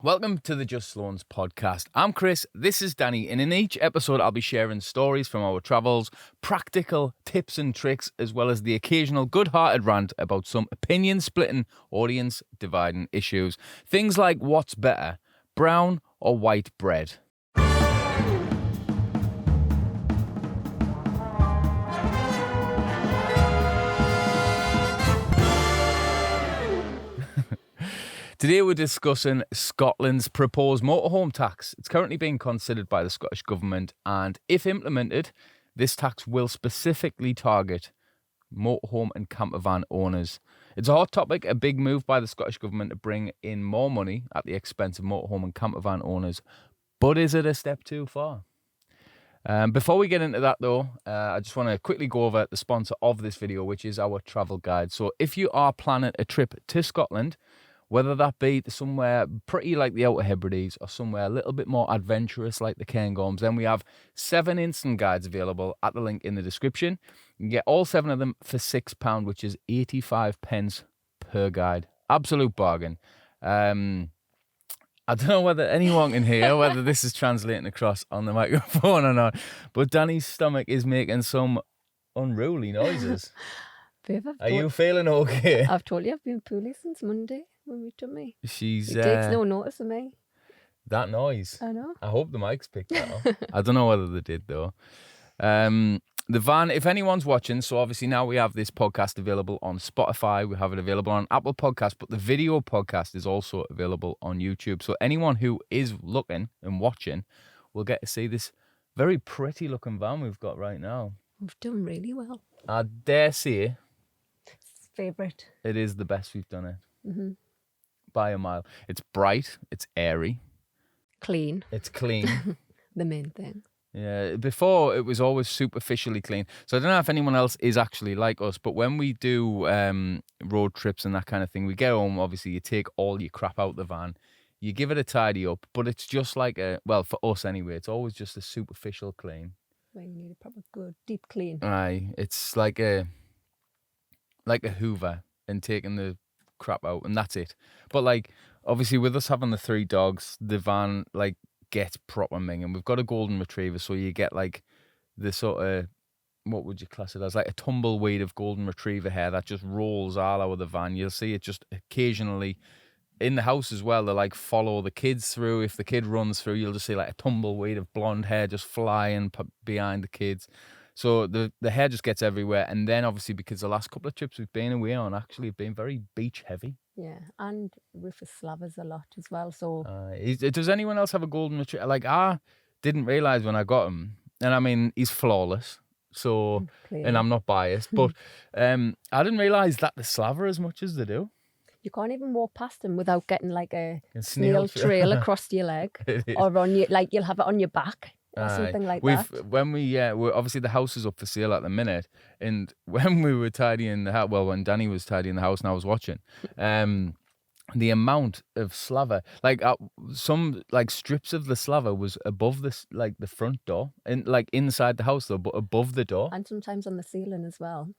Welcome to the Just Sloans podcast. I'm Chris, this is Danny, and in each episode I'll be sharing stories from our travels, practical tips and tricks, as well as the occasional good-hearted rant about some opinion-splitting, audience-dividing issues. Things like what's better, brown or white bread? Today we're discussing Scotland's proposed motorhome tax. It's currently being considered by the Scottish Government, and if implemented, this tax will specifically target motorhome and campervan owners. It's a hot topic, a big move by the Scottish Government to bring in more money at the expense of motorhome and campervan owners. But is it a step too far? Before we get into that though, I just want to quickly go over the sponsor of this video, which is our travel guide. So if you are planning a trip to Scotland, whether that be to somewhere pretty like the Outer Hebrides or somewhere a little bit more adventurous like the Cairngorms, then we have 7 instant guides available at the link in the description. You can get all 7 of them for £6, which is 85 pence per guide. Absolute bargain. I don't know whether anyone can hear whether this is translating across on the microphone or not, but Danny's stomach is making some unruly noises. Babe, Are you feeling okay? I've told you I've been poorly since Monday when we took me. She's It takes no notice of me. that noise. I know. I hope the mics picked that up. I don't know whether they did though. The van, if anyone's watching, so obviously now we have this podcast available on Spotify, we have it available on Apple Podcasts, but the video podcast is also available on YouTube. So anyone who is looking and watching will get to see this very pretty looking van we've got right now. We've done really well. I dare say It's favourite. it is the best we've done it. Mm-hmm. By a mile. It's bright, it's airy, Clean. it's clean. The main thing. Yeah, before it was always superficially clean. So I don't know if anyone else is actually like us, but when we do road trips and that kind of thing, we get home, obviously you take all your crap out the van, you give it a tidy up, but it's just like well, for us anyway, it's always just a superficial clean. Well, you need a proper good deep clean. Aye, it's like a Hoover and taking the crap out, and that's it. But like, obviously with us having the 3 dogs, the van like gets proper minging. We've got a golden retriever, so you get like the sort of, what would you class it as, like a tumbleweed of golden retriever hair that just rolls all over the van. You'll see it just occasionally in the house as well. They like follow the kids through. If the kid runs through, you'll just see like a tumbleweed of blonde hair just flying behind the kids. So the hair just gets everywhere. And then obviously because the last couple of trips we've been away on actually have been very beach heavy. Yeah, and Rufus Slavers a lot as well. So Does anyone else have a golden retriever? Like, I didn't realise when I got him, and I mean, he's flawless. So, clearly. and I'm not biased, but I didn't realise that they slaver as much as they do. You can't even walk past them without getting like a A snail trail across your leg, It is. or on your, like you'll have it on your back or something like that. When we're obviously the house is up for sale at the minute, and when we were tidying the house, well, when Danny was tidying the house and I was watching, the amount of slaver, like some like strips of the slaver was above this, like the front door, and like inside the house though, but above the door. And sometimes on the ceiling as well.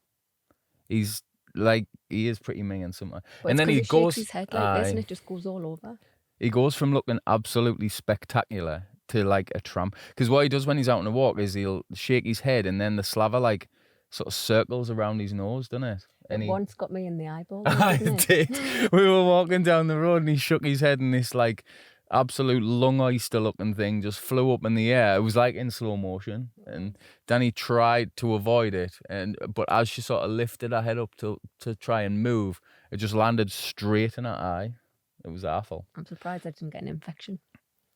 He's like, he is pretty minging somewhere. But And then he shakes goes, his head like this and it just goes all over. he goes from looking absolutely spectacular to like a tramp. Because what he does when he's out on a walk is he'll shake his head, and then the slaver like sort of circles around his nose, doesn't it? And It once got me in the eyeball. I Didn't it? did. We were walking down the road and he shook his head, and this like absolute lung oyster looking thing just flew up in the air. It was like in slow motion, and Danny tried to avoid it, but as she sort of lifted her head up to try and move, it just landed straight in her eye. It was awful. I'm surprised I didn't get an infection.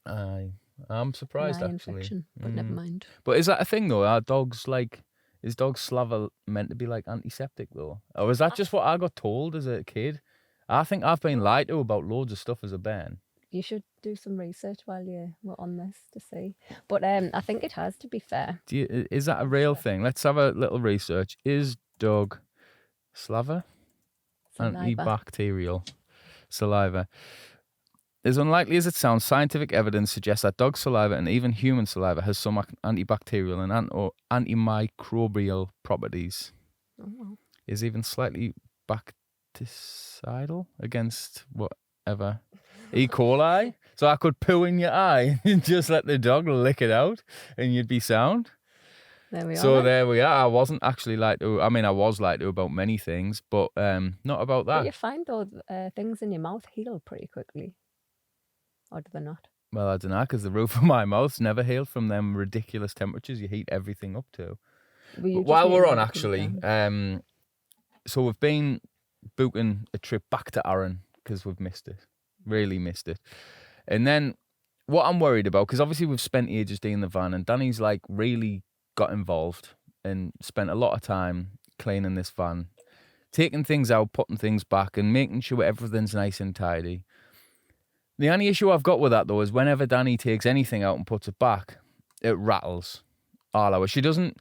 I'm surprised An eye actually. infection, but never mind. But is that a thing though? Are dogs like, is dog slaver meant to be like antiseptic though? Or is that just what I got told as a kid? I think I've been lied to about loads of stuff as a bairn. You should do some research while you were on this to see. But I think it has, to be fair. Is that a real thing? Let's have a little research. Is dog slaver Saliva. antibacterial? Saliva. As unlikely as it sounds, scientific evidence suggests that dog saliva and even human saliva has some antibacterial and antimicrobial properties. Oh, well. Is even slightly bactericidal against whatever. E. coli? So I could poo in your eye and just let the dog lick it out and you'd be sound. There we are. So then. there we are. I wasn't actually lied to. I mean, I was lied to about many things, but not about But that. you find those things in your mouth heal pretty quickly. Or do they not? Well, I don't know, because the roof of my mouth's never healed from them ridiculous temperatures you heat everything up to. Well, you But just while need we're to on, cool it actually, down. so we've been booking a trip back to Arran because we've missed it. Really missed it. And then what I'm worried about, because obviously we've spent ages doing the van, and Danny's like really got involved and spent a lot of time cleaning this van, taking things out, putting things back, and making sure everything's nice and tidy. The only issue I've got with that, though, is whenever Danny takes anything out and puts it back, it rattles all hour. She doesn't,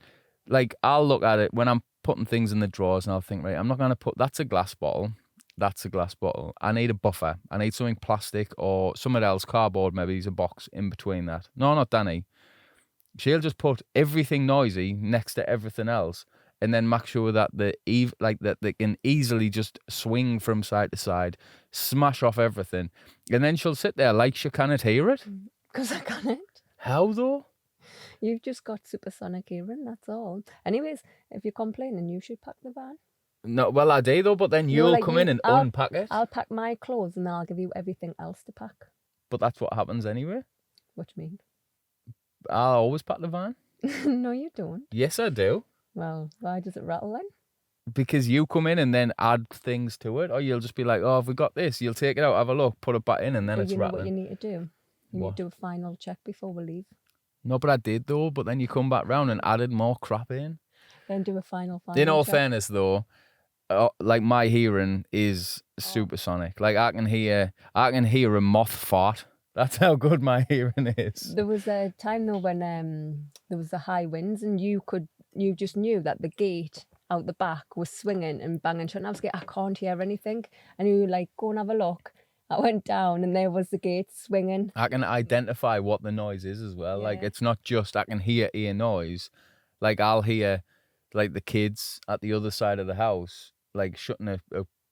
like, I'll look at it when I'm putting things in the drawers and I'll think, right, I'm not going to put, that's a glass bottle. That's a glass bottle. I need a buffer. I need something plastic or something else, cardboard, maybe there's a box in between that. No, not Danny. She'll just put everything noisy next to everything else and then make sure that that they can easily just swing from side to side, smash off everything. And then she'll sit there like she cannot hear it. Because I can't. How though? You've just got supersonic hearing, that's all. Anyways, if you're complaining, you should pack the van. No, well, I do though, but then No, you'll like come you- in and I'll- unpack it. I'll pack my clothes and then I'll give you everything else to pack. But that's what happens anyway. What do you mean? I'll always pack the van. No, you don't. Yes, I do. Well, why does it rattle then? Because you come in and then add things to it, or you'll just be like, "Oh, have we got this?" You'll take it out, have a look, put it back in, and then But it's you know rattling. what you need to do? You What? need to do a final check before we leave. No, but I did though. But then you come back round and added more crap in. Then do a final In all check. fairness, though, like my hearing is supersonic. Like I can hear a moth fart. That's how good my hearing is. There was a time though when there was the high winds and you just knew that the gate out the back was swinging and banging shut. And I was like, I can't hear anything. And you were like, go and have a look. I went down and there was the gate swinging. I can identify what the noise is as well. Like Yeah. it's not just I can hear ear noise. Like I'll hear like the kids at the other side of the house like shutting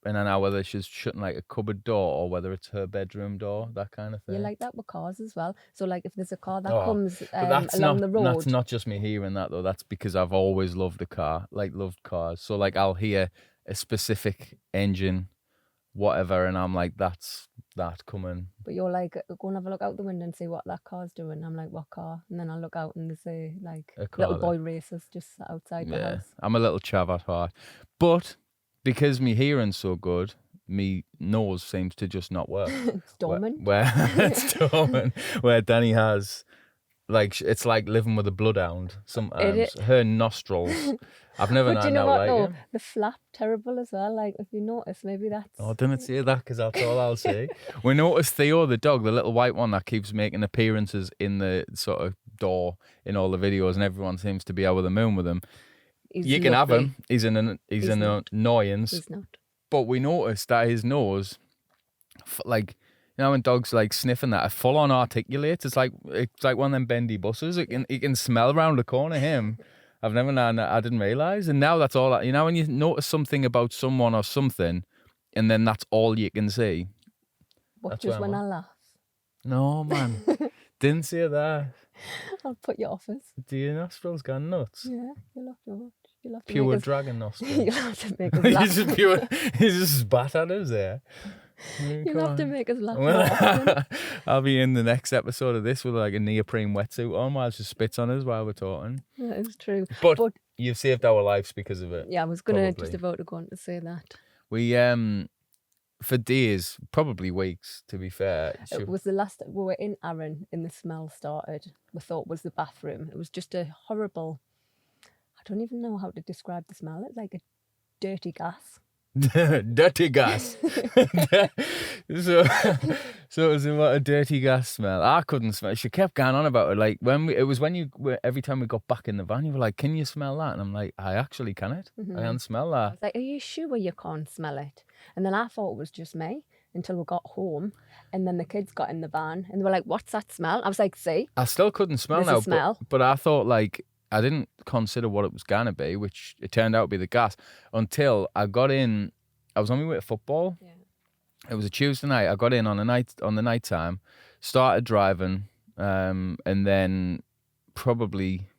and I know whether she's shutting like a cupboard door or whether it's her bedroom door, that kind of thing. You like that with cars as well. So like if there's a car that Oh, comes But that's along not, the road. That's not just me hearing that though. That's because I've always loved a car, like loved cars. So like I'll hear a specific engine, whatever, and I'm like, that's that coming. But you're like, go and have a look out the window and see what that car's doing. I'm like, what car? And then I look out and there's a like A car little there. boy racers just outside the house. I'm a little chav at heart, but because me hearing's so good, me nose seems to just not work. It's dormant. Where it's dormant. Where Danny has, like, it's like living with a bloodhound. Sometimes her nostrils. I've never But do you known know how what like though? it. The flap terrible as well. Like if you notice, maybe that's. Oh, didn't say that because that's all I'll say. We noticed Theo, the dog, the little white one that keeps making appearances in the sort of door in all the videos, and everyone seems to be over the moon with him. He's You can have lovely. him. He's an not. annoyance. He's not. But we noticed that his nose, like, you know, when dogs like sniffing that, it full on articulates. It's like one of them bendy buses. He can smell around the corner. Him, I've never known that. I didn't realize, and now that's all. You know, when you notice something about someone or something, and then that's all you can see. But That's just where I'm when at. I laugh, No, man, didn't say that. I'll put you off us. Do your nostrils gone nuts? Yeah, you'll have to watch. You'll have to Pure make us, dragon nostrils. you'll have to make us He's laugh. just pure. He's just spat at us there. You'll have to make us laugh. more often. Well, I'll be in the next episode of this with like a neoprene wetsuit on while she spits on us while we're talking. That is true. But, But you've saved our lives because of it. yeah, I was gonna Probably. just about to go on to say that. We for days, probably weeks, to be fair. It was the last we were in Arran and the smell started. We thought was the bathroom. It was just a horrible. I don't even know how to describe the smell. It's like a dirty gas. Dirty gas. so it was what a dirty gas smell. I couldn't smell. She kept going on about it. Like every time we got back in the van, you were like, "Can you smell that?" And I'm like, "I actually can it. I can smell I that." was like, "Are you sure you can't smell it?" And then I thought it was just me until we got home, and then the kids got in the van and they were like, "What's that smell?" I was like, "See." I still couldn't smell There's a now, smell. But I thought like I didn't consider what it was gonna be, which it turned out to be the gas until I got in. I was on my way to football. Yeah. It was a Tuesday night. I got in on the night time, started driving, and then probably,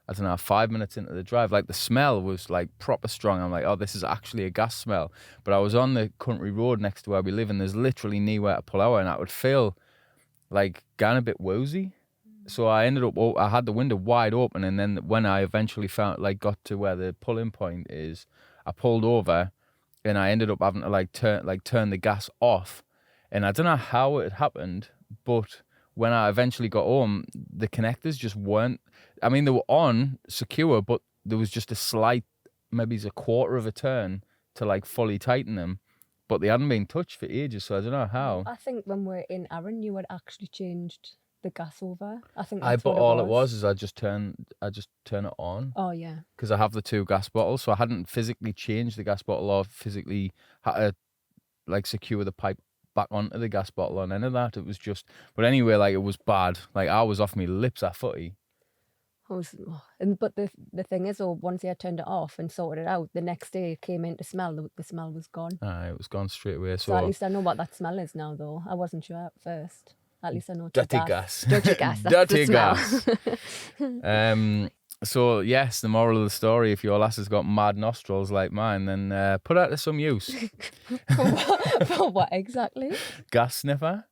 I don't know, 5 minutes into the drive, like the smell was like proper strong. I'm like, oh, this is actually a gas smell. But I was on the country road next to where we live, and there's literally nowhere to pull out, and I would feel like getting a bit woozy. So I ended up, I had the window wide open, and then when I eventually got to where the pulling point is, I pulled over, and I ended up having to turn the gas off. And I don't know how it happened, but when I eventually got home, the connectors just weren't, I mean, they were on secure, but there was just a slight, maybe it's a quarter of a turn to like fully tighten them, but they hadn't been touched for ages, so I don't know how. I think when we're in Arran, you had actually changed the gas over. I think But that's what all it was. is I just turn it on. Oh, yeah. Because I have the 2 gas bottles, so I hadn't physically changed the gas bottle or physically had to like secure the pipe back onto the gas bottle on any of that. It was just, but anyway, like it was bad. Like I was off my lips at footy. But the thing is, once I had turned it off and sorted it out, the next day it came in to smell, the smell was gone. It was gone straight away. So at least I know what that smell is now, though. I wasn't sure at first. At least I know it's dirty gas. gas. Dirty gas. That's Dirty the smell. gas. So yes, the moral of the story: if your lass has got mad nostrils like mine, then put her to some use. For what exactly? Gas sniffer.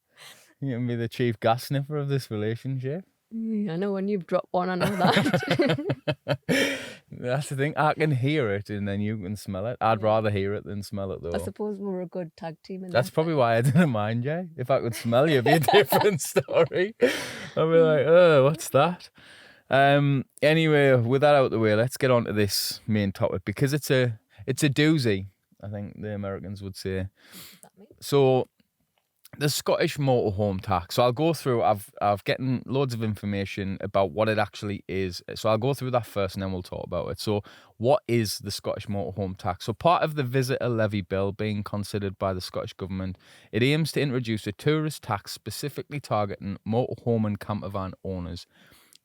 You can be the chief gas sniffer of this relationship. I know when you've dropped one, I know that. That's the thing. I can hear it and then you can smell it. I'd rather hear it than smell it, though. I suppose we're a good tag team in That's that probably sense. why I didn't mind you. If I could smell you, it'd be a different story. I'd be like, oh, what's that? Anyway, with that out of the way, let's get on to this main topic, because it's a doozy, I think the Americans would say. What does that mean? So the Scottish motorhome tax. So I'll go through, I've gotten loads of information about what it actually is. So I'll go through that first and then we'll talk about it. So what is the Scottish motorhome tax? So part of the visitor levy bill being considered by the Scottish Government, it aims to introduce a tourist tax specifically targeting motorhome and campervan owners.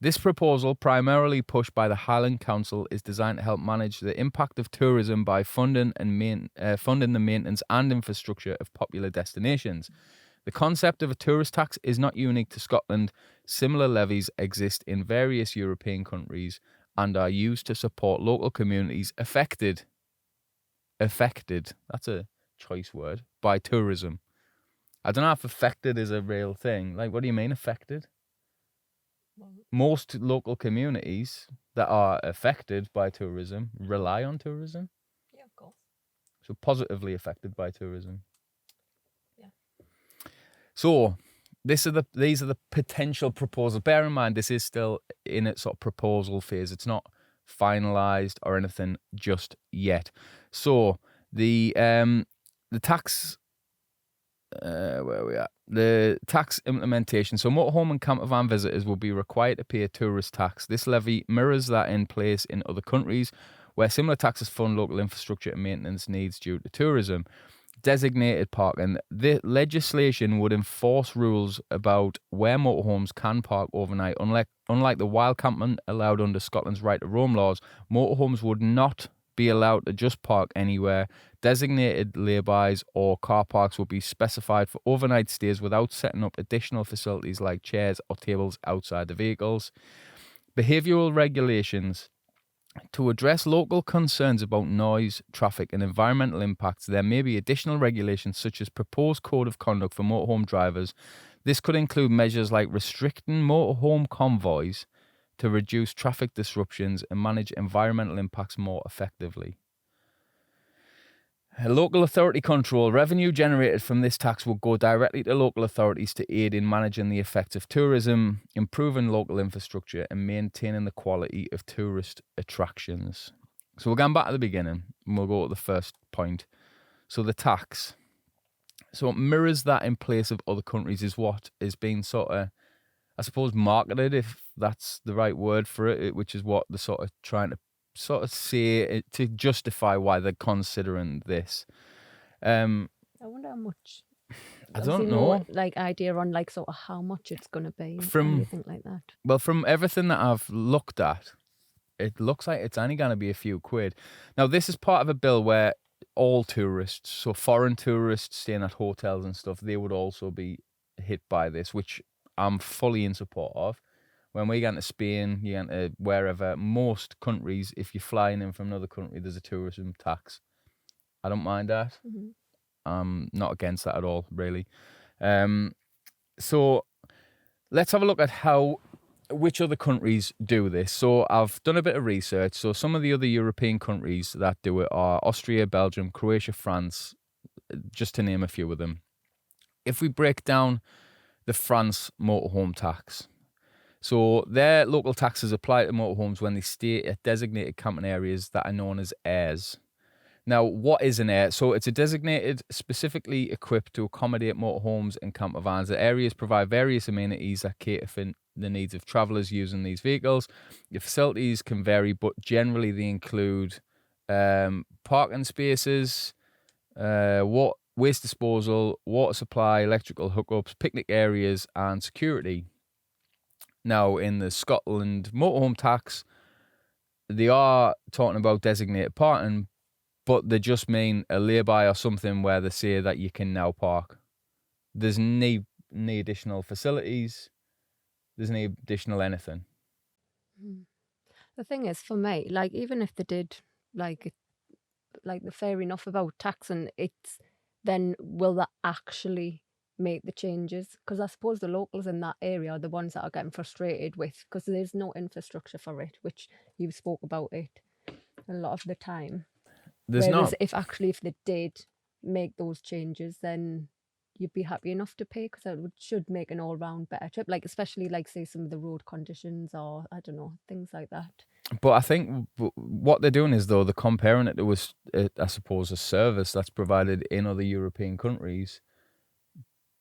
This proposal, primarily pushed by the Highland Council, is designed to help manage the impact of tourism by funding the maintenance and infrastructure of popular destinations. The concept of a tourist tax is not unique to Scotland. Similar levies exist in various European countries and are used to support local communities affected, that's a choice word, by tourism. I don't know if affected is a real thing. Like, what do you mean affected? Most local communities that are affected by tourism rely on tourism. Yeah, of course. So positively affected by tourism. Yeah. So these are the potential proposals. Bear in mind, this is still in its sort of proposal phase. It's not finalised or anything just yet. So the tax. Where are we at? The tax implementation. So motorhome and campervan visitors will be required to pay a tourist tax. This levy mirrors that in place in other countries where similar taxes fund local infrastructure and maintenance needs due to tourism. Designated parking. The legislation would enforce rules about where motorhomes can park overnight. Unlike the wild campment allowed under Scotland's right to roam laws, motorhomes would not be allowed to just park anywhere. Designated laybys or car parks will be specified for overnight stays without setting up additional facilities like chairs or tables outside the vehicles. Behavioural regulations. To address local concerns about noise, traffic and environmental impacts, there may be additional regulations such as proposed code of conduct for motorhome drivers. This could include measures like restricting motorhome convoys to reduce traffic disruptions and manage environmental impacts more effectively. Local authority control. Revenue generated from this tax will go directly to local authorities to aid in managing the effects of tourism, improving local infrastructure and maintaining the quality of tourist attractions. So we're going back to the beginning and we'll go to the first point. So the tax. So it mirrors that in place of other countries is what is being sort of, I suppose, marketed, if that's the right word for it, which is what they're sort of trying to sort of say to justify why they're considering this. I wonder how much. I don't know. No, idea on sort of how much it's going to be. From anything like that. Well, from everything that I've looked at, it looks like it's only going to be a few quid. Now, this is part of a bill where all tourists, so foreign tourists staying at hotels and stuff, they would also be hit by this, which I'm fully in support of. When we get into Spain, you get into wherever, most countries, if you're flying in from another country, there's a tourism tax. I don't mind that. I'm not against that at all, really. So let's have a look at which other countries do this. So I've done a bit of research. So some of the other European countries that do it are Austria, Belgium, Croatia, France, just to name a few of them. If we break down the France motorhome tax, so their local taxes apply to motorhomes when they stay at designated camping areas that are known as airs. Now, what is an air? So it's a designated, specifically equipped to accommodate motorhomes and camper vans. The areas provide various amenities that cater for the needs of travellers using these vehicles. The facilities can vary, but generally they include parking spaces, waste disposal, water supply, electrical hookups, picnic areas, and security. Now, in the Scotland motorhome tax, they are talking about designated parking, but they just mean a lay-by or something where they say that you can now park. There's no additional facilities. There's no additional anything. The thing is, for me, like, even if they did, like the fair enough about taxing, it's then will that actually make the changes? Because I suppose the locals in that area are the ones that are getting frustrated with, because there's no infrastructure for it, which you spoke about it a lot of the time. There's Whereas not. if they did make those changes, then you'd be happy enough to pay, because it should make an all-round better trip, like especially like say some of the road conditions, or I don't know, things like that. But I think what they're doing is, though, they're comparing it to, I suppose, a service that's provided in other European countries,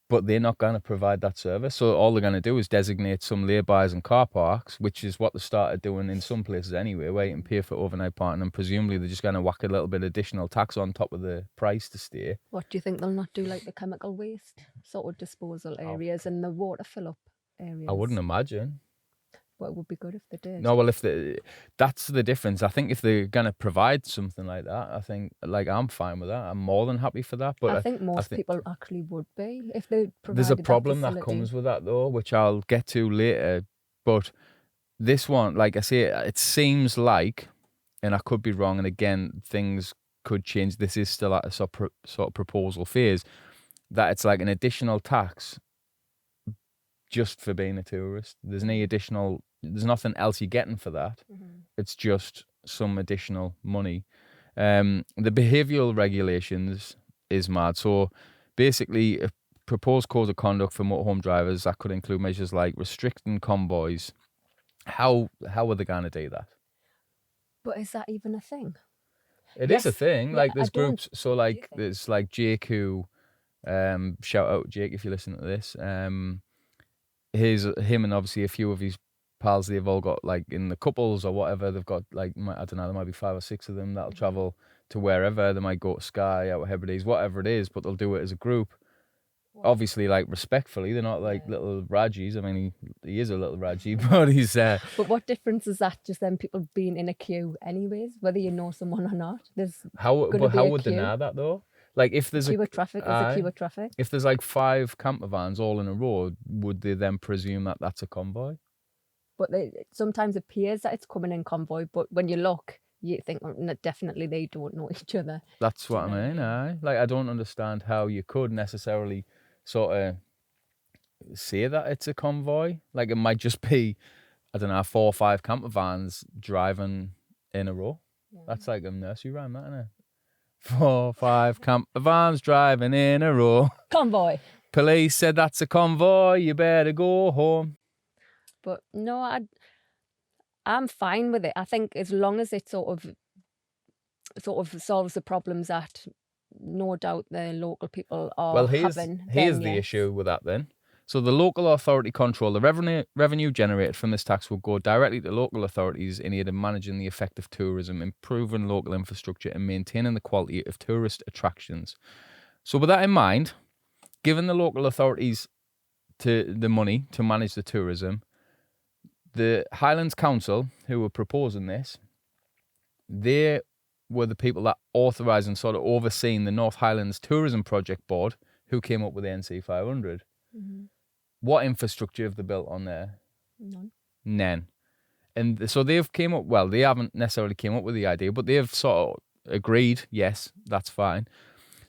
but they're not going to provide that service. So all they're going to do is designate some lay-bys and car parks, which is what they started doing in some places anyway, where you can pay for overnight parking, and presumably they're just going to whack a little bit additional tax on top of the price to stay. What do you think? They'll not do like the chemical waste sort of disposal areas and the water fill-up areas? I wouldn't imagine. Well, it would be good if they did. No, well, that's the difference. I think if they're going to provide something like that, I think, like, I'm fine with that. I'm more than happy for that. But I think most people actually would be if they provided. There's a problem that that comes with that, though, which I'll get to later. But this one, like I say, it seems like, and I could be wrong, and again, things could change. This is still at a sort of proposal phase, that it's like an additional tax just for being a tourist. There's nothing else you're getting for that. It's just some additional money. The behavioural regulations is mad. So basically, a proposed code of conduct for motorhome drivers that could include measures like restricting convoys. How are they going to do that? But is that even a thing? It is a thing. Yeah, like, there's groups. So like there's like Jake, who shout out Jake if you listen to this. Him and obviously a few of his pals, they've all got, like, in the couples or whatever, they've got, like, I don't know, there might be 5 or 6 of them that'll travel to wherever. They might go to Skye, out Hebrides, whatever it is, but they'll do it as a group. Obviously, like, respectfully. They're not like little Rajis. I mean, he is a little Raji, but he's But what difference is that? Just them people being in a queue anyways, whether you know someone or not. How would they know that, though? Like, if there's queue of traffic, there's a queue of traffic. If there's like 5 camper vans all in a row, would they then presume that that's a convoy? But sometimes it appears that it's coming in convoy, but when you look, you think, well, no, definitely they don't know each other. That's what I mean, aye. Like, I don't understand how you could necessarily sort of say that it's a convoy. Like, it might just be, I don't know, 4 or 5 camper vans driving in a row. That's like a nursery rhyme, that, isn't it? 4 or 5 camper vans driving in a row. Convoy. Police said that's a convoy, you better go home. But no, I'm fine with it. I think as long as it sort of solves the problems that no doubt the local people are having. Here's the issue with that then. So the local authority control the revenue generated from this tax will go directly to local authorities in aid of managing the effect of tourism, improving local infrastructure and maintaining the quality of tourist attractions. So with that in mind, giving the local authorities the money to manage the tourism, the Highlands Council, who were proposing this, they were the people that authorised and sort of overseen the North Highlands Tourism Project Board, who came up with the NC 500. What infrastructure have they built on there? None. And so they've came up, well, they haven't necessarily came up with the idea, but they've sort of agreed, yes, that's fine.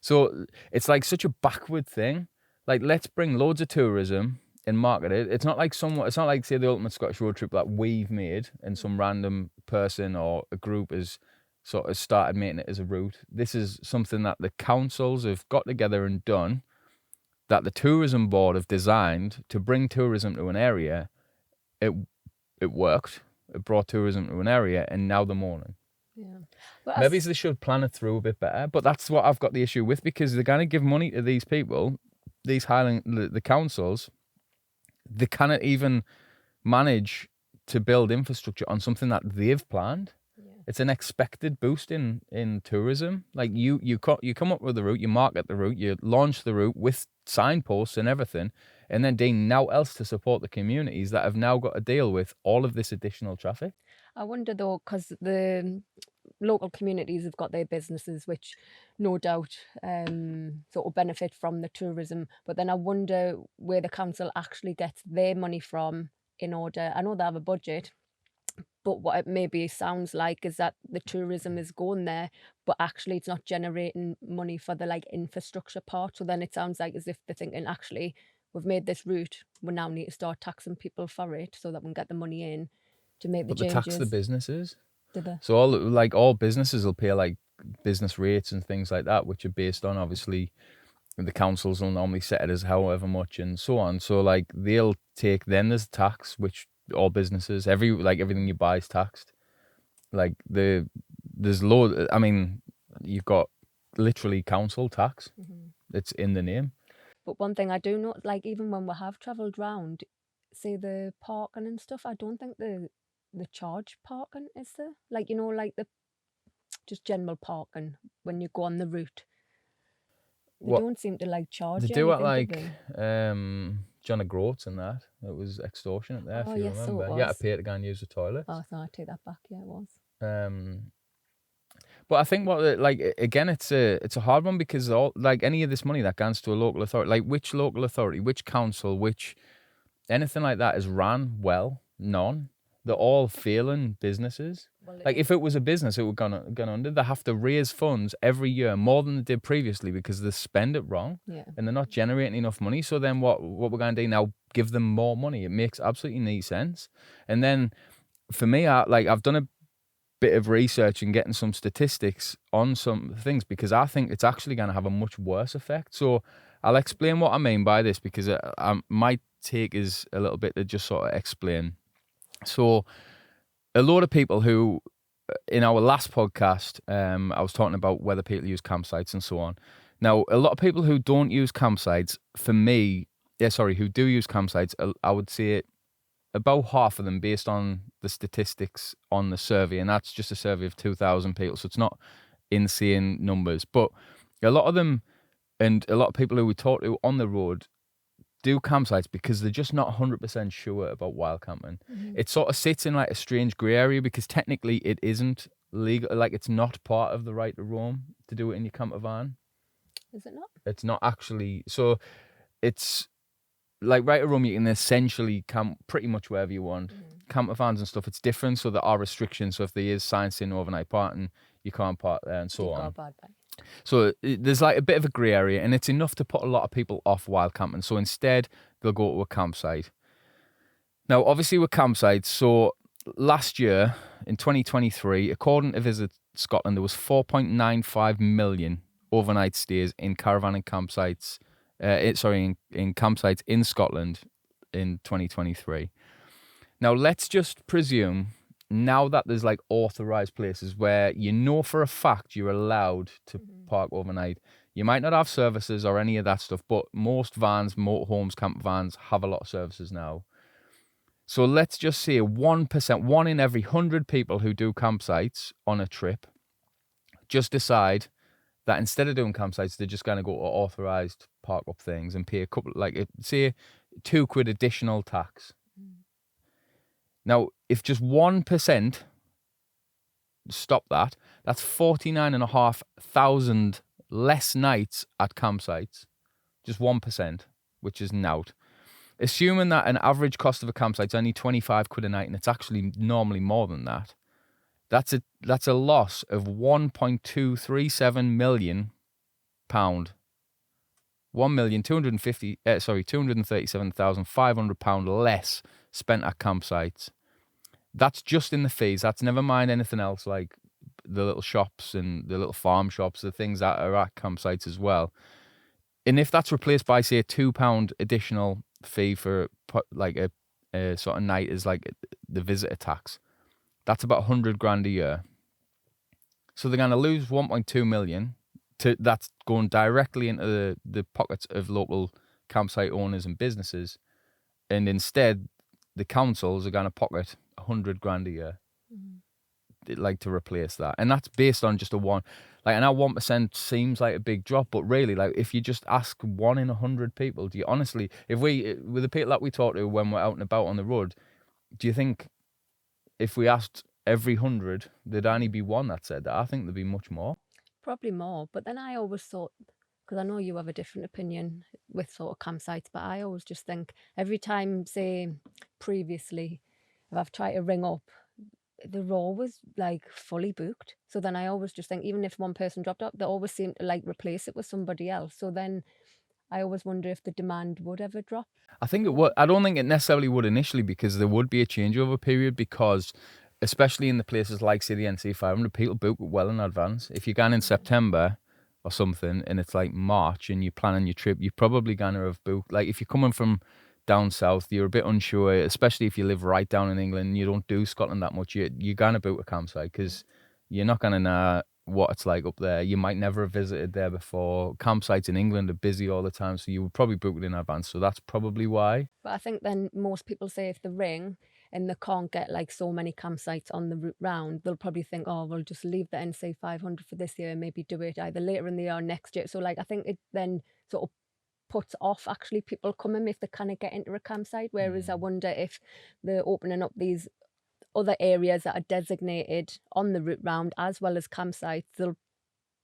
So it's like such a backward thing. Like, let's bring loads of tourism and market it. It's not like say the Ultimate Scottish Road Trip that we've made and some random person or a group has sort of started making it as a route. This is something that the councils have got together and done, that the tourism board have designed to bring tourism to an area. It worked. It brought tourism to an area, and now they're mourning. Yeah. But Maybe they should plan it through a bit better, but that's what I've got the issue with, because they're going to give money to these people, these the councils. They cannot even manage to build infrastructure on something that they've planned. Yeah. It's an expected boost in tourism. Like you come up with the route, you market the route, you launch the route with signposts and everything, and then doing now else to support the communities that have now got to deal with all of this additional traffic. I wonder though, because the local communities have got their businesses, which no doubt sort of benefit from the tourism. But then I wonder where the council actually gets their money from in order. I know they have a budget, but what it maybe sounds like is that the tourism is going there, but actually it's not generating money for the like infrastructure part. So then it sounds like as if they're thinking, actually, we've made this route, we now need to start taxing people for it so that we can get the money in to make the But they changes. tax the businesses. Did they? So all businesses will pay like business rates and things like that, which are based on, obviously, the councils will normally set it as however much and so on. So like they'll take, then there's tax, which all businesses, everything you buy is taxed. Like there's load. I mean, you've got literally council tax. It's in the name. But one thing I do know, like even when we have travelled round, say the parking and stuff, I don't think the charge parking is there. Like, you know, like the just general parking when you go on the route. They don't seem to like charge They you do it anything, like John O'Groats and that. It was extortionate there, Oh, if you yes, so remember. it You had was. to pay to go and use the toilet. Oh, so I take that back. Yeah, it was. But I think again, it's a hard one, because any of this money that goes to a local authority, like which local authority, which council, which anything like that is ran well? None. They're all failing businesses. Well, Like if it was a business, it would gone under. They have to raise funds every year more than they did previously because they spend it wrong, yeah. and they're not generating enough money. So then what we're going to do now? Give them more money. It makes absolutely no sense. And then for me, I've done a bit of research and getting some statistics on some things, because I think it's actually going to have a much worse effect. So I'll explain what I mean by this, because my take is a little bit to just sort of explain. So a lot of people who, in our last podcast, I was talking about whether people use campsites and so on. Now, a lot of people who don't use campsites, who do use campsites, I would say about half of them, based on the statistics on the survey, and that's just a survey of 2,000 people, so it's not insane numbers. But a lot of them, and a lot of people who we talk to on the road, do campsites because they're just not 100% sure about wild camping. It sort of sits in like a strange grey area, because technically it isn't legal. Like it's not part of the right to roam to do it in your camper van. Is it not? It's not actually. So it's like right to roam, you can essentially camp pretty much wherever you want. Camper vans and stuff, it's different. So there are restrictions. So if there is signs saying overnight parking, you can't park there and so on. So there's like a bit of a grey area, and it's enough to put a lot of people off wild camping. So instead, they'll go to a campsite. Now, obviously, with campsites, so last year in 2023, according to Visit Scotland, there was 4.95 million overnight stays in caravan and campsites. In campsites in Scotland in 2023. Now, let's just presume, now that there's like authorized places where you know for a fact you're allowed to park overnight, you might not have services or any of that stuff, but most vans, motorhomes, camper vans have a lot of services now. So let's just say 1%, 1 in every 100 people who do campsites on a trip just decide that instead of doing campsites, they're just going to go to authorized park up things and pay a couple, like say £2 additional tax. Now, if just 1% stop that, that's 49,500 less nights at campsites. Just 1%, which is nout. Assuming that an average cost of a campsite's only 25 quid a night, and it's actually normally more than that, that's a loss of £1.237 million. £237,500 less spent at campsites. That's just in the fees. That's never mind anything else like the little shops and the little farm shops, the things that are at campsites as well. And if that's replaced by, say, a £2 additional fee for like a sort of night as like the visitor tax, that's about 100 grand a year. So they're going to lose 1.2 million. That's going directly into the pockets of local campsite owners and businesses, and instead the councils are going to pocket 100 grand a year, like to replace that, and that's based on just a one. Like, and that 1% seems like a big drop, but really, like, if you just ask 1 in 100 people, do you honestly, if we with the people that we talk to when we're out and about on the road, do you think if we asked every 100, there'd only be one that said that? I think there'd be much more. Probably more, but then I always thought, because I know you have a different opinion with sort of campsites, but I always just think every time, say, previously, if I've tried to ring up, they're always like fully booked. So then I always just think, even if one person dropped out, they always seem to like replace it with somebody else. So then I always wonder if the demand would ever drop. I think it would. I don't think it necessarily would initially, because there would be a changeover period, because especially in the places like, say, the NC 500, people book well in advance. If you're going in September or something and it's like March and you're planning your trip, you're probably going to have booked. Like, if you're coming from down south, you're a bit unsure, especially if you live right down in England and you don't do Scotland that much, you're going to book a campsite because you're not going to know what it's like up there. You might never have visited there before. Campsites in England are busy all the time, so you would probably book it in advance. So that's probably why. But I think then most people say if they ring and they can't get like so many campsites on the route round, they'll probably think, oh, we'll just leave the NC 500 for this year and maybe do it either later in the year or next year. So like, I think it then sort of puts off actually people coming if they kind of get into a campsite. Whereas I wonder if they're opening up these other areas that are designated on the route round as well as campsites, they'll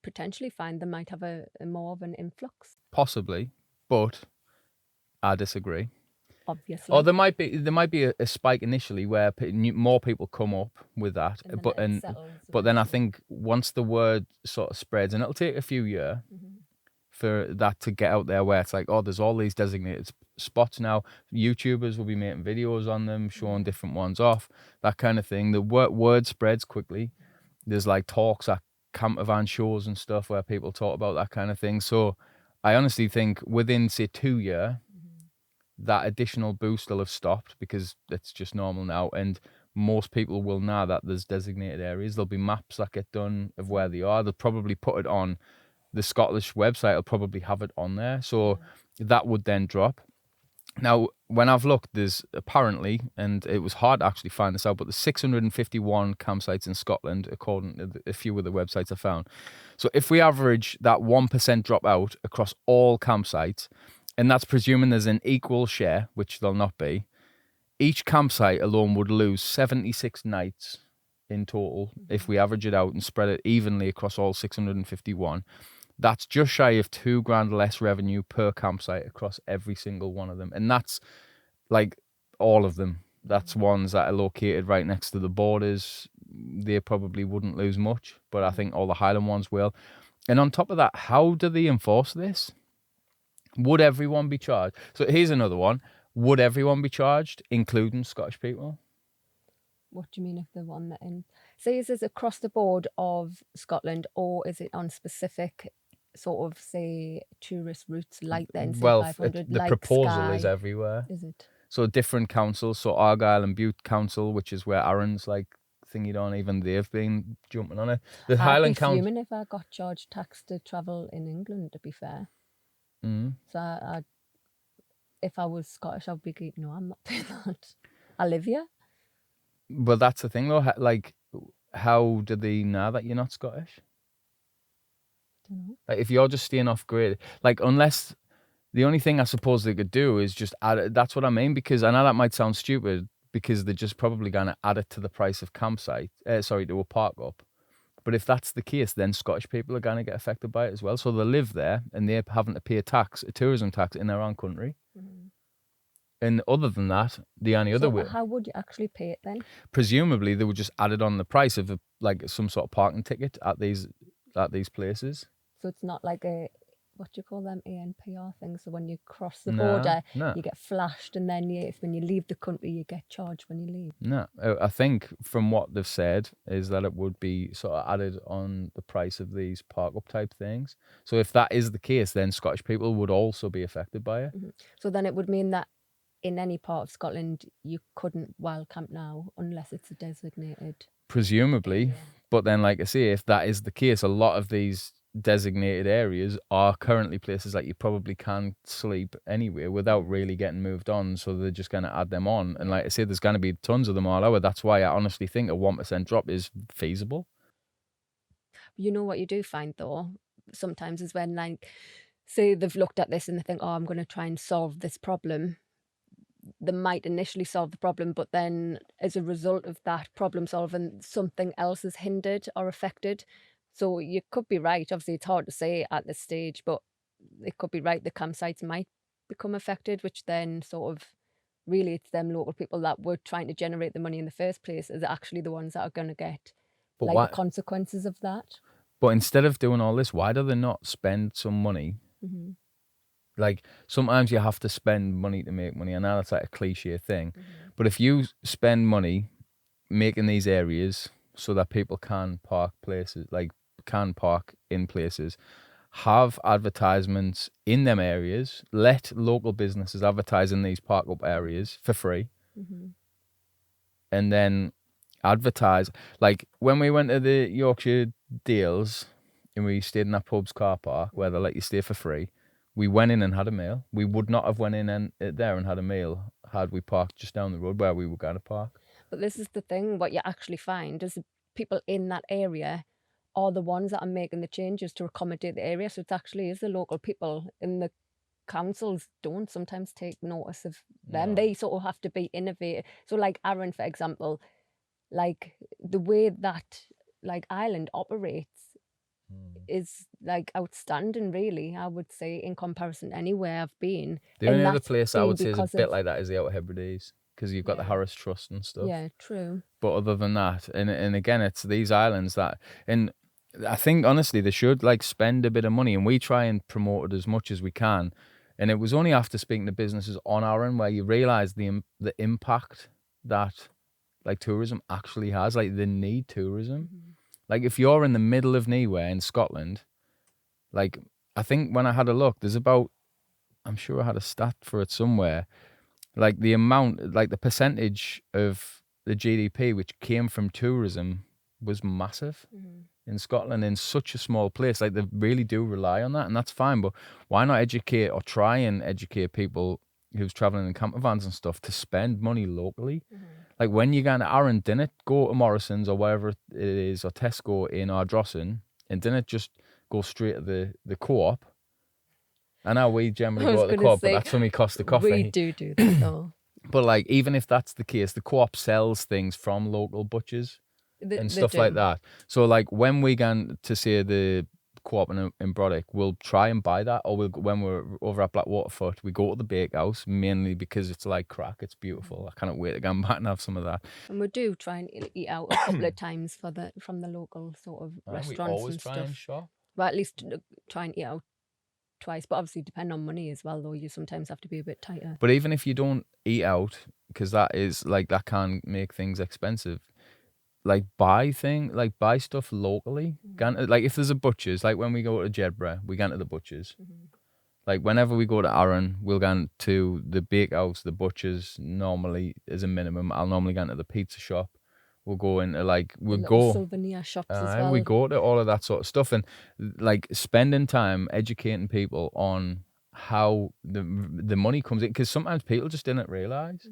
potentially find they might have a more of an influx. Possibly, but I disagree. Obviously. Or there might be a spike initially where more people come up with that, but then I think once the word sort of spreads, and it'll take a few years for that to get out there, where it's like, oh, there's all these designated spots now. YouTubers will be making videos on them, showing different ones off, that kind of thing. The word spreads quickly. There's like talks at campervan shows and stuff where people talk about that kind of thing. So I honestly think within, say, 2 years, that additional boost will have stopped, because it's just normal now, and most people will know that there's designated areas. There'll be maps that get done of where they are. They'll probably put it on the Scottish website. Will probably have it on there, so that would then drop. Now, when I've looked, there's apparently, and it was hard to actually find this out, but there's 651 campsites in Scotland, according to a few of the websites I found. So if we average that 1% drop out across all campsites, and that's presuming there's an equal share, which there'll not be, each campsite alone would lose 76 nights in total if we average it out and spread it evenly across all 651. That's just shy of £2,000 less revenue per campsite across every single one of them. And that's like all of them. That's ones that are located right next to the borders. They probably wouldn't lose much, but I think all the Highland ones will. And on top of that, how do they enforce this? Would everyone be charged? So here's another one. Would everyone be charged, including Scottish people? What do you mean if they want that in? Say, is this across the board of Scotland, or is it on specific sort of, say, tourist routes like the NC 500? The like proposal Skye? is everywhere. Is it? So different councils, so Argyll and Bute Council, which is where Aaron's like thingied on, even they've been jumping on it. The Highland Council. I'd be fuming if I got charged tax to travel in England, to be fair. So if I was Scottish, I'd be like, no, I'm not paying that. I live here. But that's the thing, though. Like, how do they know that you're not Scottish? Don't know. Like, if you're just staying off grid, like, unless the only thing I suppose they could do is just add it. That's what I mean, because I know that might sound stupid, because they're just probably going to add it to the price of campsite. To a park up. But if that's the case, then Scottish people are going to get affected by it as well. So they live there and they're having to pay a tourism tax in their own country. And other than that, the only other So way, how would you actually pay it then? presumably they would just add it on the price of like some sort of parking ticket at these places. So it's not like a, what do you call them, ANPR thing? So when you cross the No, border, no. you get flashed, and then when you leave the country, you get charged when you leave. No, I think from what they've said is that it would be sort of added on the price of these park up type things. So if that is the case, then Scottish people would also be affected by it. So then it would mean that in any part of Scotland, you couldn't wild camp now unless it's a designated. Presumably, but then like I say, if that is the case, a lot of these designated areas are currently places that you probably can't sleep anywhere without really getting moved on, so they're just going to add them on. And like I say, there's going to be tons of them all over. That's why I honestly think a 1% drop is feasible. You know what you do find though sometimes is when, like, say they've looked at this and they think, oh, I'm going to try and solve this problem. They might initially solve the problem, but then as a result of that problem solving, something else is hindered or affected. So you could be right. Obviously, it's hard to say at this stage, but it could be right. The campsites might become affected, which then sort of really it's them local people that were trying to generate the money in the first place is actually the ones that are going to get But like why? the consequences of that. But instead of doing all this, why do they not spend some money? Mm-hmm. Like sometimes you have to spend money to make money. I know that's like a cliche thing, but if you spend money making these areas so that people can park places, like can park in places, have advertisements in them areas, let local businesses advertise in these park up areas for free, and then advertise. Like when we went to the Yorkshire Dales and we stayed in that pub's car park where they let you stay for free, we went in and had a meal. We would not have went in and there and had a meal had we parked just down the road where we were going to park. But this is the thing, what you actually find is the people in that area are the ones that are making the changes to accommodate the area. So it actually is the local people, and the councils don't sometimes take notice of them. No. They sort of have to be innovative. So like Arran, for example, like the way that like Ireland operates is like outstanding, really, I would say, in comparison to anywhere I've been. The And only other that's place I been would say is a because bit of- like that is the Outer Hebrides, because you've got the Yeah. Harris Trust and stuff. Yeah, true. But other than that, and again, it's these islands that, and I think honestly they should like spend a bit of money, and we try and promote it as much as we can. And it was only after speaking to businesses on Arran where you realise the impact that like tourism actually has. Like they need tourism. Like if you're in the middle of nowhere in Scotland, like I think when I had a look, there's about, I'm sure I had a stat for it somewhere, like the amount, like the percentage of the GDP which came from tourism was massive in Scotland in such a small place. Like they really do rely on that, and that's fine. But why not educate or try and educate people who's traveling in camper vans and stuff to spend money locally? Like when you're going to Arran, didn't go to Morrison's or wherever it is, or Tesco in Ardrossan, and didn't just go straight to the co-op. I know we generally I was go to the gonna co-op, but say, that's only cost the coffee. We do that though. But like, even if that's the case, the co-op sells things from local butchers and stuff like that. So like when we go to see the co-op in Brodick, we'll try and buy that, or when we're over at Blackwaterfoot, we go to the bakehouse mainly because it's like crack. It's beautiful. I cannot wait to go back and have some of that. And we do try and eat out a couple of times from the local sort of restaurants we always and try stuff. and shop. Well, at least try and eat out twice, but obviously depend on money as well, though. You sometimes have to be a bit tighter. But even if you don't eat out, because that is like that can make things expensive, like buy stuff locally. Like if there's a butcher's, like when we go to Jedburgh, we go to the butcher's. Like whenever we go to Arran, we'll go to the bakehouse, the butcher's normally as a minimum. I'll normally go into the pizza shop. We'll go into souvenir shops as well. We go to all of that sort of stuff, and like spending time educating people on how the money comes in, because sometimes people just didn't realize.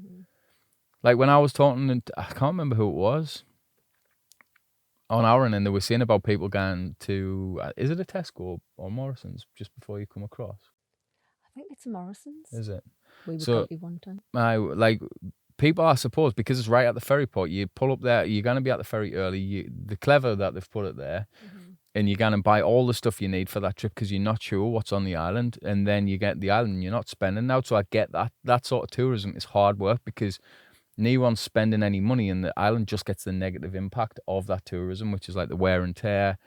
Like when I was talking, I can't remember who it was on Arran, and they were saying about people going to, is it a Tesco or Morrison's just before you come across? I think it's Morrison's. Is it? We were guilty one time. Like people, I suppose, because it's right at the ferry port, you pull up there, you're going to be at the ferry early. They're clever that they've put it there. and you go and buy all the stuff you need for that trip because you're not sure what's on the island, and then you get the island and you're not spending out. So I get that sort of tourism is hard work because no one's spending any money, and the island just gets the negative impact of that tourism, which is like the wear and tear,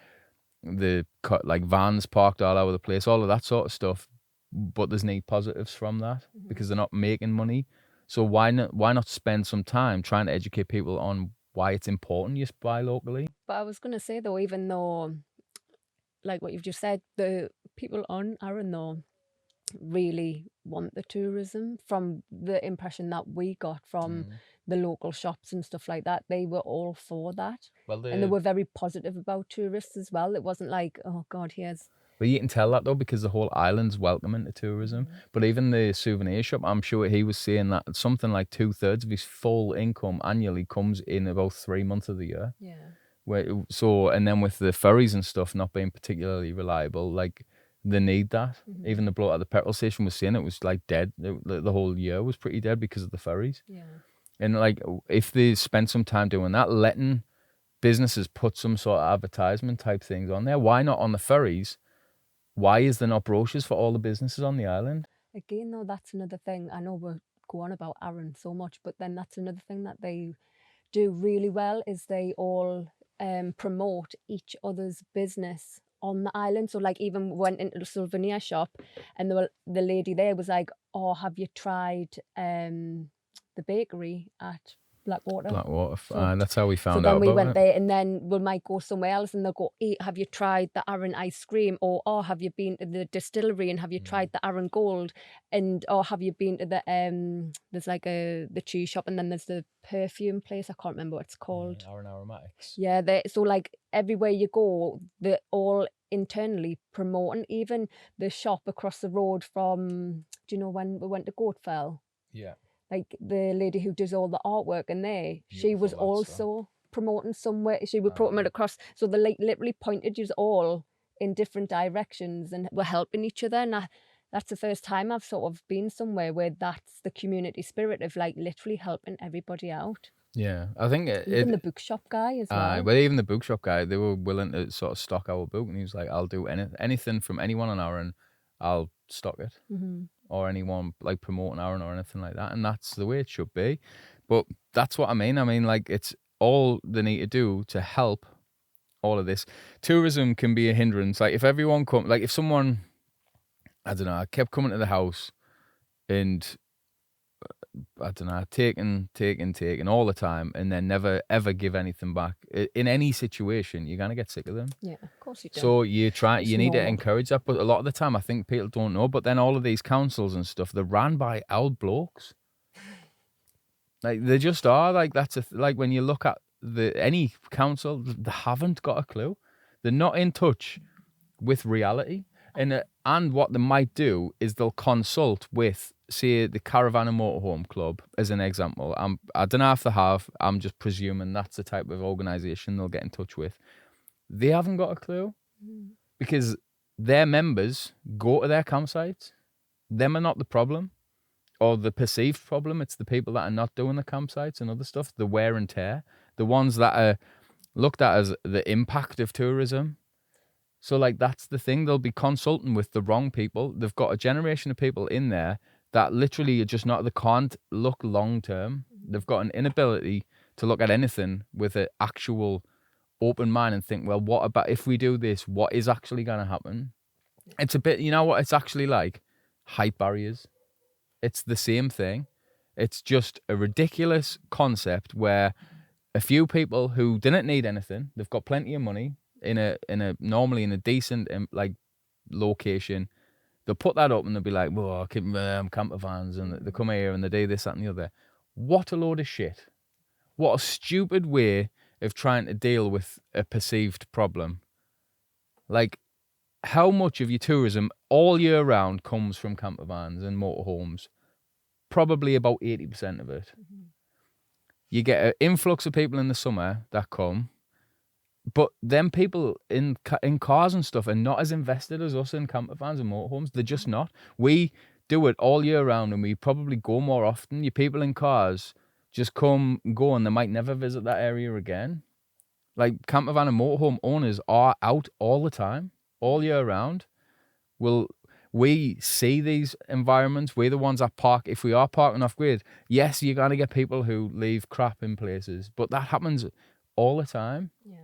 like vans parked all over the place, all of that sort of stuff. But there's no positives from that because they're not making money. So why not spend some time trying to educate people on why it's important you buy locally? But I was going to say though, even though, like what you've just said, the people on Arran though really want the tourism. From the impression that we got from the local shops and stuff like that, they were all for that. Well, And they were very positive about tourists as well. It wasn't like, oh God, here's... Well, you can tell that though because the whole island's welcoming to tourism. But even the souvenir shop, I'm sure he was saying that something like 2/3 of his full income annually comes in about 3 months of the year. Yeah. And then with the ferries and stuff not being particularly reliable, like they need that. Even the bloke at the petrol station was saying it was like dead. The whole year was pretty dead because of the ferries. Yeah. And like if they spent some time doing that, letting businesses put some sort of advertisement type things on there, why not on the ferries? Why is there not brochures for all the businesses on the island? Again, though, that's another thing. I know we're going on about Arran so much, but then that's another thing that they do really well is they all promote each other's business on the island. So like even went into the souvenir shop and the lady there was like, oh, have you tried the bakery at Blackwater? That's how we found so out then we about went it. there, and then we might go somewhere else and they'll go, hey, have you tried the Arran ice cream? Or oh, have you been to the distillery and have you tried the Arran Gold? And or have you been to the there's like the cheese shop, and then there's the perfume place, I can't remember what it's called. Arran Aromatics. Yeah, so like everywhere you go, they're all internally promoting. Even the shop across the road from, do you know when we went to Goatfell? Yeah. Like the lady who does all the artwork in there, she was also promoting somewhere. She would promote it across. So they like literally pointed you all in different directions and were helping each other. And that's the first time I've sort of been somewhere where that's the community spirit of like literally helping everybody out. Yeah, I think Even the bookshop guy as well. Well, even the bookshop guy, they were willing to sort of stock our book, and he was like, "I'll do anything from anyone on Arran, I'll stock it." Or anyone like promoting Arran or anything like that, and that's the way it should be. But that's what I mean. I mean, like it's all they need to do to help all of this. Tourism can be a hindrance. Like if everyone if someone, I don't know, kept coming to the house and I don't know, taking all the time, and then never ever give anything back. In any situation, you're gonna get sick of them. Yeah, of course you do. So you need to encourage that, but a lot of the time, I think people don't know. But then all of these councils and stuff, they're ran by old blokes. Like they just are. Like that's like when you look at any council, they haven't got a clue. They're not in touch with reality, and what they might do is they'll consult with, say, the Caravan and Motorhome Club as an example. I don't know if they have. I'm just presuming that's the type of organisation they'll get in touch with. They haven't got a clue because their members go to their campsites. Them are not the problem or the perceived problem. It's the people that are not doing the campsites and other stuff, the wear and tear, the ones that are looked at as the impact of tourism. So like that's the thing. They'll be consulting with the wrong people. They've got a generation of people in there that literally are just not, they can't look long term. They've got an inability to look at anything with an actual open mind and think, well, what about if we do this? What is actually going to happen? It's a bit, you know what it's actually like? Height barriers. It's the same thing. It's just a ridiculous concept where a few people who didn't need anything, they've got plenty of money normally in a decent like location, they'll put that up and they'll be like, well, camper vans, and they come here and they do this, that and the other. What a load of shit. What a stupid way of trying to deal with a perceived problem. Like, how much of your tourism all year round comes from camper vans and motorhomes? Probably about 80% of it. You get an influx of people in the summer that come, but them people in cars and stuff are not as invested as us in camper vans and motorhomes. They're just not. We do it all year round and we probably go more often. Your people in cars just come, go, and they might never visit that area again. Like camper van and motorhome owners are out all the time, all year round. We see these environments. We're the ones that park. If we are parking off grid, yes, you're going to get people who leave crap in places, but that happens all the time. Yeah.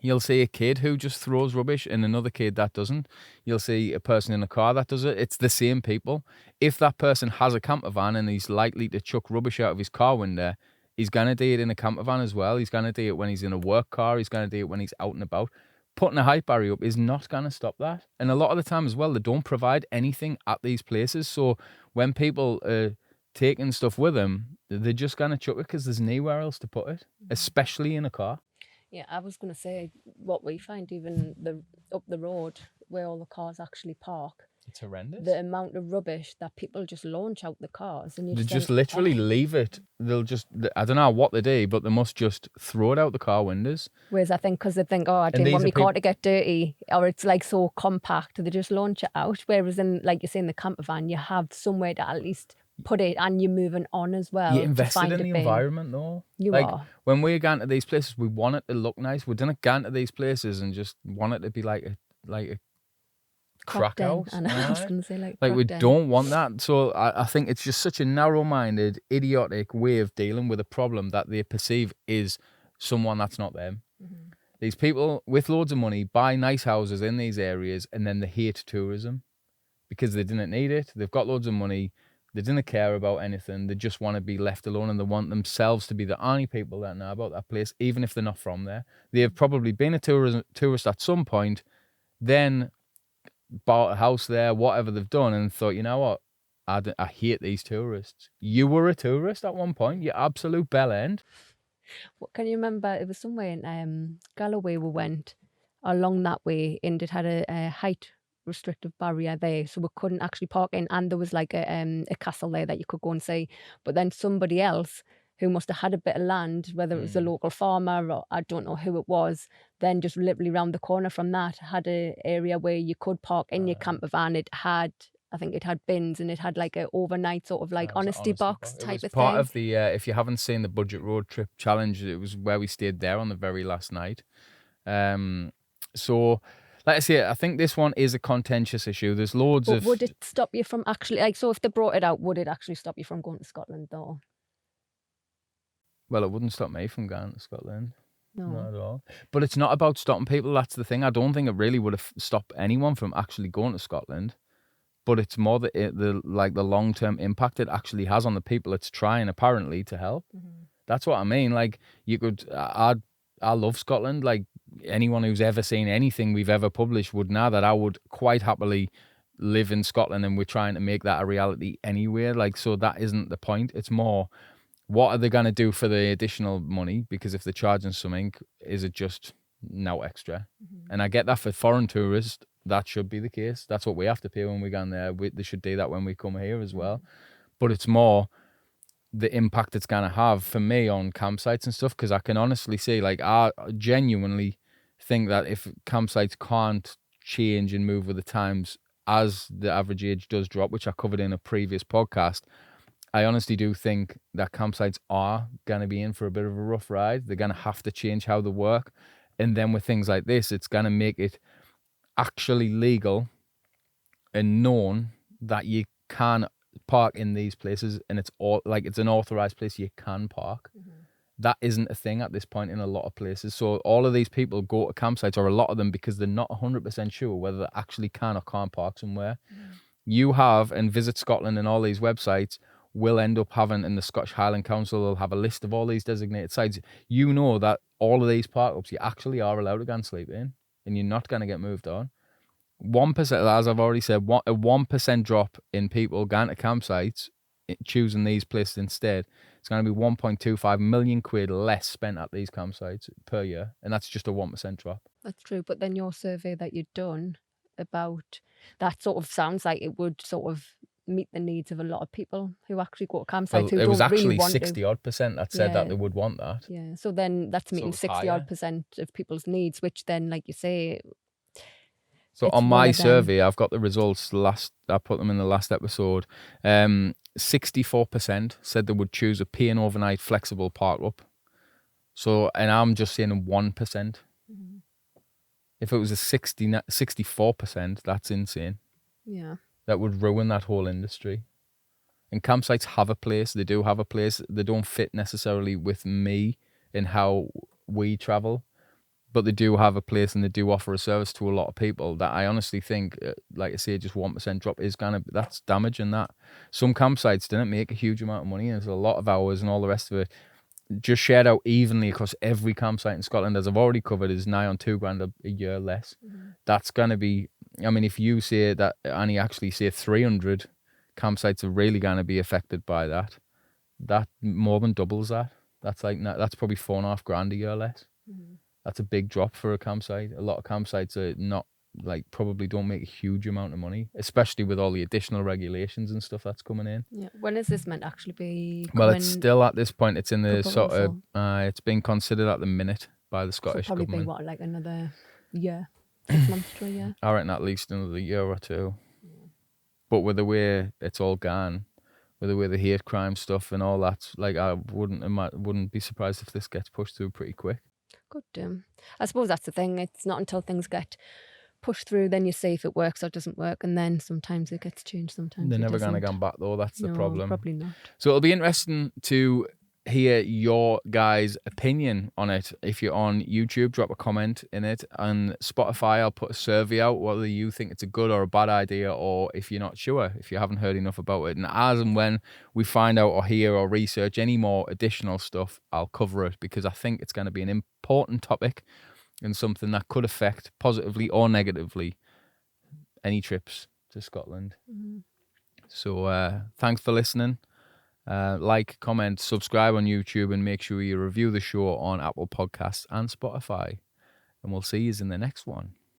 You'll see a kid who just throws rubbish and another kid that doesn't. You'll see a person in a car that does it. It's the same people. If that person has a camper van and he's likely to chuck rubbish out of his car window, he's going to do it in a camper van as well. He's going to do it when he's in a work car. He's going to do it when he's out and about. Putting a height barrier up is not going to stop that. And a lot of the time as well, they don't provide anything at these places. So when people are taking stuff with them, they're just going to chuck it because there's nowhere else to put it, especially in a car. Yeah, I was going to say what we find even up the road where all the cars actually park. It's horrendous. The amount of rubbish that people just launch out the cars. And you They just think, literally leave it. They'll just, I don't know what they do, but they must just throw it out the car windows. Whereas I think because they think, I didn't want my car to get dirty, or it's like so compact, they just launch it out. Whereas in, like you say, in the camper van, you have somewhere to at least put it and you're moving on as well. You're invested in the environment though. You like, are. When we're going to these places, we want it to look nice. We didn't go to these places and just want it to be like a crack house. And I was going to say like we den. don't want that. So I think it's just such a narrow-minded, idiotic way of dealing with a problem that they perceive is someone that's not them. Mm-hmm. These people with loads of money buy nice houses in these areas and then they hate tourism because they didn't need it. They've got loads of money. They didn't care about anything. They just want to be left alone and they want themselves to be the only people that know about that place, even if they're not from there. They have probably been a tourist at some point, then bought a house there, whatever they've done, and thought, you know what? I hate these tourists. You were a tourist at one point, you absolute bell end. What can you remember? It was somewhere in Galloway we went along that way and it had a height restrictive barrier there, so we couldn't actually park in, and there was like a castle there that you could go and see. But then somebody else who must have had a bit of land, whether it was a local farmer or I don't know who it was, then just literally round the corner from that had an area where you could park in your camper van. It had, I think it had bins and it had like an overnight sort of like honesty box type of thing. Part of the, if you haven't seen the Budget Road Trip Challenge, it was where we stayed there on the very last night. So, like I say, I think this one is a contentious issue. There's loads of... Would it stop you from actually, like, so if they brought it out, would it actually stop you from going to Scotland though? Well, it wouldn't stop me from going to Scotland. No. Not at all. But it's not about stopping people. That's the thing. I don't think it really would have stopped anyone from actually going to Scotland. But it's more the long-term impact it actually has on the people it's trying apparently to help. Mm-hmm. That's what I mean. Like, you could... I love Scotland. Like, anyone who's ever seen anything we've ever published would know that I would quite happily live in Scotland, and we're trying to make that a reality anywhere. Like, so that isn't the point. It's more, what are they going to do for the additional money? Because if they're charging something, is it just no extra? Mm-hmm. And I get that for foreign tourists, that should be the case. That's what we have to pay when we go in there. They should do that when we come here as well. But it's more the impact it's going to have for me on campsites and stuff, because I can honestly say, like, I genuinely think that if campsites can't change and move with the times as the average age does drop, which I covered in a previous podcast, I honestly do think that campsites are going to be in for a bit of a rough ride. They're going to have to change how they work. And then with things like this, it's going to make it actually legal and known that you can park in these places, and it's all like it's an authorized place you can park. Mm-hmm. That isn't a thing at this point in a lot of places. So all of these people go to campsites, or a lot of them, because they're not 100% sure whether they actually can or can't park somewhere. Mm-hmm. You have, and Visit Scotland and all these websites will end up having, and the Scottish Highland Council will have a list of all these designated sites. You know that all of these park-ups you actually are allowed to go and sleep in, and you're not going to get moved on. 1%, as I've already said, a 1% drop in people going to campsites, choosing these places instead, it's going to be 1.25 million quid less spent at these campsites per year, and that's just a 1% drop. That's true, but then your survey that you'd done about that sort of sounds like it would sort of meet the needs of a lot of people who actually go to campsites who it was don't actually really want 60-odd% that said that they would want that. Yeah, so then that's meeting 60-odd% of people's needs, which then, like you say... So on my survey, I've got the results I put them in the last episode. 64% said they would choose a pay and overnight flexible park up. So, and I'm just saying 1%. Mhm. If it was a 64%, that's insane. Yeah. That would ruin that whole industry. And campsites have a place. They do have a place. They don't fit necessarily with me in how we travel, but they do have a place and they do offer a service to a lot of people that I honestly think, like I say, just 1% drop is that's damaging that. Some campsites didn't make a huge amount of money. There's a lot of hours and all the rest of it. Just shared out evenly across every campsite in Scotland, as I've already covered, is nigh on $2,000 a year less. Mhm. That's going to be, I mean, if you say that, and you actually say 300 campsites are really going to be affected by that, that more than doubles that. That's that's probably $4,500 a year less. Mhm. That's a big drop for a campsite. A lot of campsites are not, probably don't make a huge amount of money, especially with all the additional regulations and stuff that's coming in. Yeah. When is this meant to actually be Well, coming? it's still at this point. It's in the sort of. proposal? It's being considered at the minute by the So Scottish probably government. be what, like another year, 6 months to a year. I reckon at least another year or two. But with the way it's all gone, with the way the hate crime stuff and all that, like I wouldn't be surprised if this gets pushed through pretty quick. Good. I suppose that's the thing. It's not until things get pushed through then you see if it works or doesn't work, and then sometimes it gets changed. Sometimes They're it never doesn't. going to go back though. That's the No, problem. probably not. So it'll be interesting to hear your guys' opinion on it. If you're on YouTube, drop a comment in it. And Spotify, I'll put a survey out whether you think it's a good or a bad idea, or if you're not sure, if you haven't heard enough about it. And as and when we find out or hear or research any more additional stuff, I'll cover it, because I think it's going to be an important topic and something that could affect positively or negatively any trips to Scotland. Mhm. So thanks for listening. Like, comment, subscribe on YouTube, and make sure you review the show on Apple Podcasts and Spotify. And we'll see you in the next one.